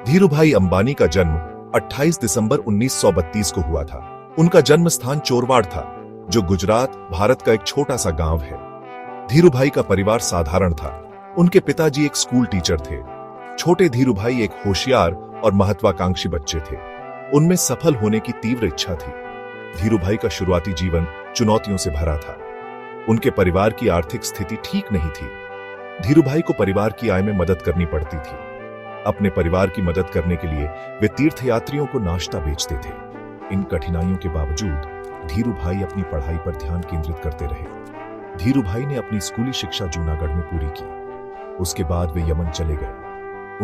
धीरूभाई अंबानी का जन्म 28 दिसंबर 1932 को हुआ था। उनका जन्म स्थान चोरवाड़ था, जो गुजरात, भारत का एक छोटा सा गांव है। धीरूभाई का परिवार साधारण था। उनके पिताजी एक स्कूल टीचर थे। छोटे धीरूभाई एक होशियार और महत्वाकांक्षी बच्चे थे। उनमें सफल होने की तीव्र इच्छा थी। धीरूभाई का शुरुआती जीवन चुनौतियों से भरा था। उनके परिवार की आर्थिक स्थिति ठीक नहीं थी। धीरूभाई को परिवार की आय में मदद करनी पड़ती थी। अपने परिवार की मदद करने के लिए वे तीर्थयात्रियों को नाश्ता बेचते थे। इन कठिनाइयों के बावजूद धीरूभाई अपनी पढ़ाई पर ध्यान केंद्रित करते रहे। धीरूभाई ने अपनी स्कूली शिक्षा जूनागढ़ में पूरी की। उसके बाद वे यमन चले गए।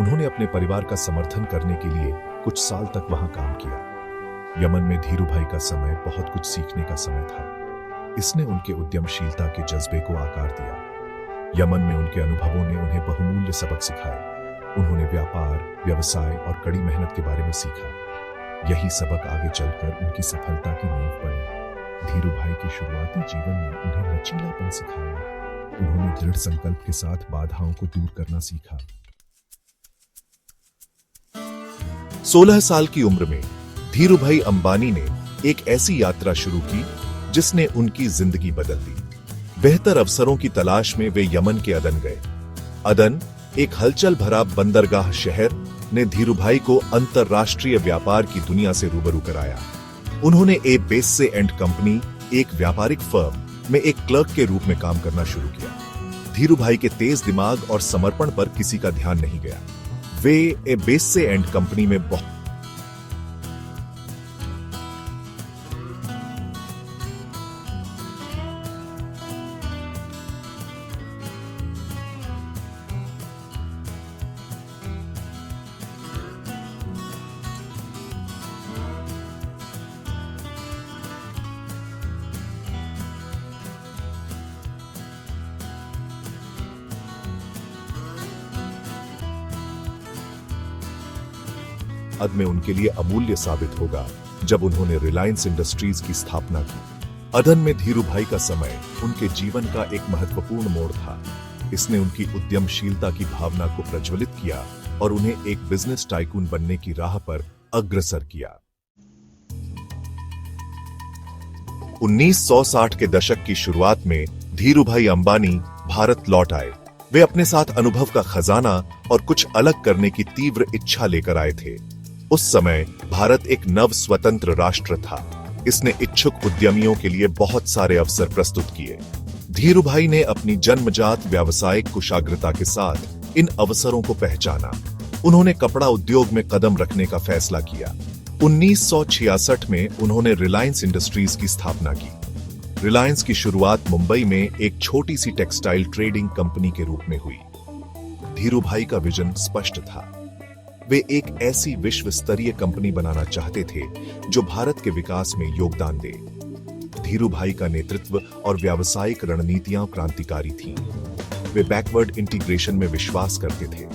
उन्होंने अपने परिवार का समर्थन करने के लिए कुछ साल तक वहां काम किया। यमन में धीरूभाई का समय बहुत कुछ सीखने का समय था। इसने उनके उद्यमशीलता के जज्बे को आकार दिया। यमन में उनके अनुभवों ने उन्हें बहुमूल्य सबक सिखाए। उन्होंने व्यापार, व्यवसाय और कड़ी मेहनत के बारे में सीखा। यही सबक आगे चलकर उनकी सफलता की नींव बनी। धीरूभाई के शुरुआती जीवन ने उन्हें लचीलापन सिखाया। उन्होंने दृढ़ संकल्प के साथ बाधाओं को दूर करना सीखा। 16 साल की उम्र में धीरूभाई अंबानी ने एक ऐसी यात्रा शुरू की जिसने उनकी जिंदगी बदल दी। बेहतर अवसरों की तलाश में वे यमन के अदन गए। अदन, एक हलचल भरा बंदरगाह शहर, ने धीरूभाई को अंतरराष्ट्रीय व्यापार की दुनिया से रूबरू कराया। उन्होंने ए बेस्से एंड कंपनी, एक व्यापारिक फर्म, में एक क्लर्क के रूप में काम करना शुरू किया। धीरूभाई के तेज दिमाग और समर्पण पर किसी का ध्यान नहीं गया। वे ए बेस्से एंड कंपनी में बहुत में उनके लिए अमूल्य साबित होगा जब उन्होंने रिलायंस इंडस्ट्रीज की स्थापना की। अदन में धीरूभाई का समय उनके जीवन का एक महत्वपूर्ण मोड़ था। इसने उनकी उद्यमशीलता की भावना को प्रज्वलित किया और उन्हें एक बिजनेस टाइकून बनने की राह पर अग्रसर किया। 1960 के दशक की शुरुआत में धीरूभाई अंबानी भारत लौट आए। वे अपने साथ अनुभव का खजाना और कुछ अलग करने की तीव्र इच्छा लेकर आए थे। उस समय भारत एक नव स्वतंत्र राष्ट्र था। इसने इच्छुक उद्यमियों के लिए बहुत सारे अवसर प्रस्तुत किए। धीरूभाई ने अपनी जन्मजात व्यावसायिक कुशाग्रता के साथ इन अवसरों को पहचाना। उन्होंने कपड़ा उद्योग में कदम रखने का फैसला किया। 1966 में उन्होंने रिलायंस इंडस्ट्रीज की स्थापना की। रिलायंस की शुरुआत मुंबई में एक छोटी सी टेक्सटाइल ट्रेडिंग कंपनी के रूप में हुई। धीरूभाई का विजन स्पष्ट था। वे एक ऐसी विश्व स्तरीय कंपनी बनाना चाहते थे जो भारत के विकास में योगदान दे। धीरूभाई का नेतृत्व और व्यावसायिक रणनीतियां क्रांतिकारी थीं। वे बैकवर्ड इंटीग्रेशन में विश्वास करते थे,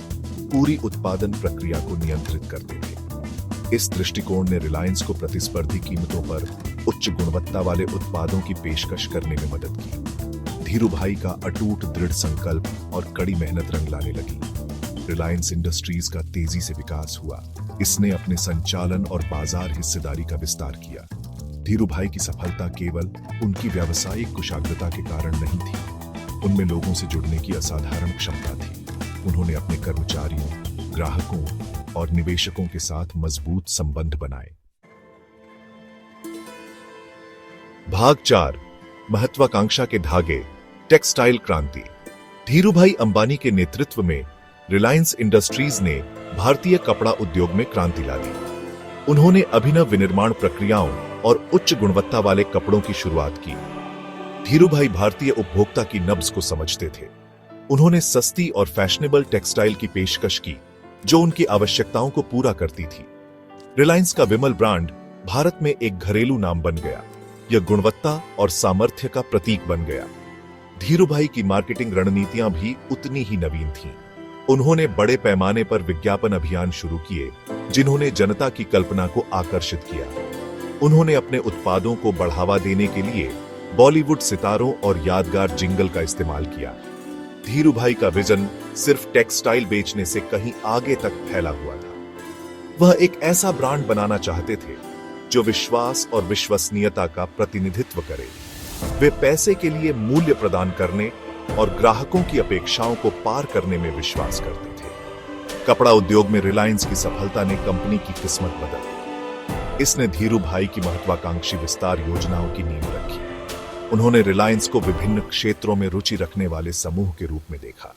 पूरी उत्पादन प्रक्रिया को नियंत्रित करते थे। इस दृष्टिकोण ने रिलायंस को प्रतिस्पर्धी कीमतों पर उच्च गुणवत्ता वाले उत्पादों की पेशकश करने में मदद की। धीरूभाई का अटूट दृढ़ संकल्प और कड़ी मेहनत रंग लाने लगी। रिलायंस इंडस्ट्रीज का तेजी से विकास हुआ। इसने अपने संचालन और बाजार हिस्सेदारी का विस्तार किया। धीरूभाई की सफलता केवल उनकी व्यावसायिक कुशाग्रता के कारण नहीं थी, उनमें लोगों से जुड़ने की असाधारण क्षमता थी। उन्होंने अपने कर्मचारियों, ग्राहकों और निवेशकों के साथ मजबूत संबंध बनाए। भाग 4, महत्वाकांक्षा के धागे, टेक्सटाइल क्रांति। धीरूभाई अंबानी के नेतृत्व में रिलायंस इंडस्ट्रीज ने भारतीय कपड़ा उद्योग में क्रांति ला दी। उन्होंने अभिनव विनिर्माण प्रक्रियाओं और उच्च गुणवत्ता वाले कपड़ों की शुरुआत की। धीरूभाई भारतीय उपभोक्ता की नब्ज को समझते थे। उन्होंने सस्ती और फैशनेबल टेक्सटाइल की पेशकश की जो उनकी आवश्यकताओं को पूरा करती थी। रिलायंस का विमल ब्रांड भारत में एक घरेलू नाम बन गया। यह गुणवत्ता और सामर्थ्य का प्रतीक बन गया। धीरूभाई की मार्केटिंग रणनीतियां भी उतनी ही नवीन थीं। उन्होंने बड़े पैमाने पर विज्ञापन अभियान शुरू किए जिन्होंने जनता की कल्पना को आकर्षित किया। उन्होंने अपने उत्पादों को बढ़ावा देने के लिए बॉलीवुड सितारों और यादगार जिंगल का इस्तेमाल किया। धीरूभाई का विजन सिर्फ टेक्सटाइल बेचने से कहीं आगे तक फैला हुआ था। वह एक ऐसा ब्रांड बनाना चाहते थे जो विश्वास और विश्वसनीयता का प्रतिनिधित्व करे। वे पैसे के लिए मूल्य प्रदान करने और ग्राहकों की अपेक्षाओं को पार करने में विश्वास करते थे। कपड़ा उद्योग में रिलायंस की सफलता ने कंपनी की किस्मत बदल दी। इसने धीरूभाई की महत्वाकांक्षी विस्तार योजनाओं की नींव रखी। उन्होंने रिलायंस को विभिन्न क्षेत्रों में रुचि रखने वाले समूह के रूप में देखा।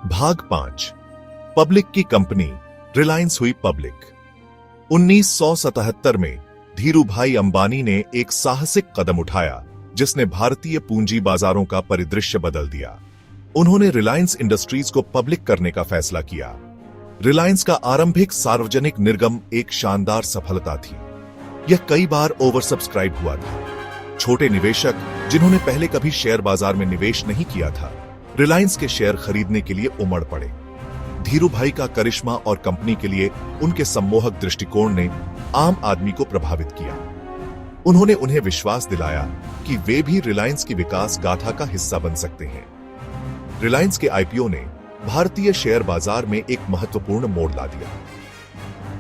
भाग 5। पब्लिक की कंपनी रिलायंस हुई पब्लिक। 1977 में धीरूभाई अंबानी ने एक साहसिक कदम उठाया जिसने भारतीय पूंजी बाजारों का परिदृश्य बदल दिया। उन्होंने रिलायंस इंडस्ट्रीज को पब्लिक करने का फैसला किया। रिलायंस का आरंभिक सार्वजनिक निर्गम एक शानदार सफलता थी। यह कई बार ओवर सब्सक्राइब हुआ था। छोटे निवेशक जिन्होंने पहले कभी शेयर बाजार में निवेश नहीं किया था, रिलायंस के शेयर खरीदने के लिए उमड़ पड़े। धीरूभाई का करिश्मा और कंपनी के लिए उनके सम्मोहक दृष्टिकोण ने आम आदमी को प्रभावित किया। उन्होंने उन्हें विश्वास दिलाया कि वे भी रिलायंस की विकास गाथा का हिस्सा बन सकते हैं। रिलायंस के आईपीओ ने भारतीय शेयर बाजार में एक महत्वपूर्ण मोड़ ला दिया।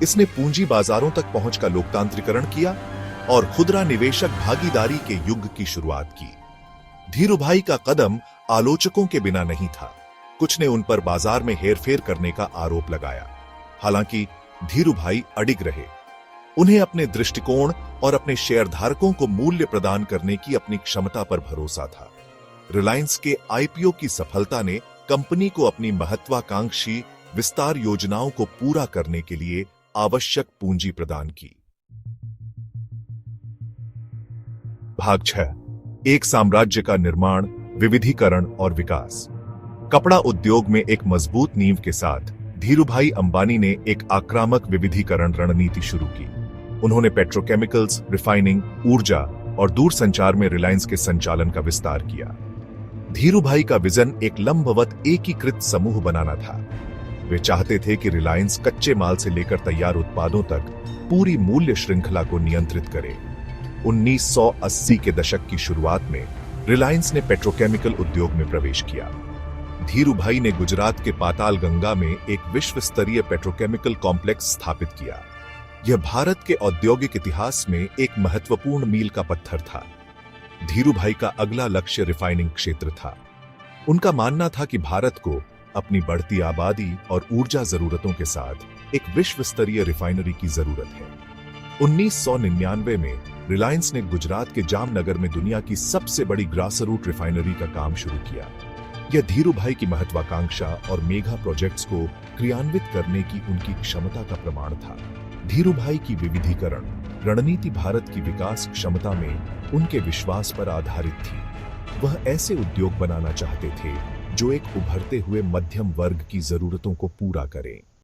इसने पूंजी बाजारों तक पहुंच का लोकतांत्रिकरण किया और खुदरा निवेशक भागीदारी के युग की शुरुआत की। धीरूभाई का कदम आलोचकों के बिना नहीं था। कुछ ने उन पर बाजार में हेरफेर करने का आरोप लगाया। हालांकि धीरूभाई अडिग रहे। उन्हें अपने दृष्टिकोण और अपने शेयरधारकों को मूल्य प्रदान करने की अपनी क्षमता पर भरोसा था। रिलायंस के आईपीओ की सफलता ने कंपनी को अपनी महत्वाकांक्षी विस्तार योजनाओं को पूरा करने के लिए आवश्यक पूंजी प्रदान की। भाग 6। एक साम्राज्य का निर्माण, विविधीकरण और विकास। कपड़ा उद्योग में एक मजबूत नींव के साथ धीरूभाई अंबानी ने एक आक्रामक विविधीकरण रणनीति शुरू की। उन्होंने पेट्रोकेमिकल्स, रिफाइनिंग, ऊर्जा और दूरसंचार में रिलायंस के संचालन का विस्तार किया। धीरूभाई का विजन एक लंबवत एकीकृत समूह बनाना था। वे चाहते थे कि रिलायंस कच्चे माल से लेकर तैयार उत्पादों तक पूरी मूल्य श्रृंखला को नियंत्रित करे। 1980 के दशक की शुरुआत में रिलायंस ने पेट्रोकेमिकल उद्योग में प्रवेश किया। धीरूभाई ने गुजरात के पातालगंगा में एक विश्व स्तरीय पेट्रोकेमिकल कॉम्प्लेक्स स्थापित किया। यह भारत के औद्योगिक इतिहास में एक महत्वपूर्ण मील का पत्थर था। धीरूभाई का अगला लक्ष्य रिफाइनिंग क्षेत्र था। उनका मानना था कि भारत को अपनी बढ़ती आबादी और ऊर्जा जरूरतों के साथ एक विश्व स्तरीय रिफाइनरी की जरूरत है। 1999 में रिलायंस ने गुजरात के जामनगर में दुनिया की सबसे बड़ी ग्रासरूट रिफाइनरी का काम शुरू किया। यह धीरूभाई की महत्वाकांक्षा और मेगा प्रोजेक्ट्स को क्रियान्वित करने की उनकी क्षमता का प्रमाण था। धीरूभाई की विविधीकरण रणनीति भारत की विकास क्षमता में उनके विश्वास पर आधारित थी। वह ऐसे उद्योग बनाना चाहते थे जो एक उभरते हुए मध्यम वर्ग की जरूरतों को पूरा करें।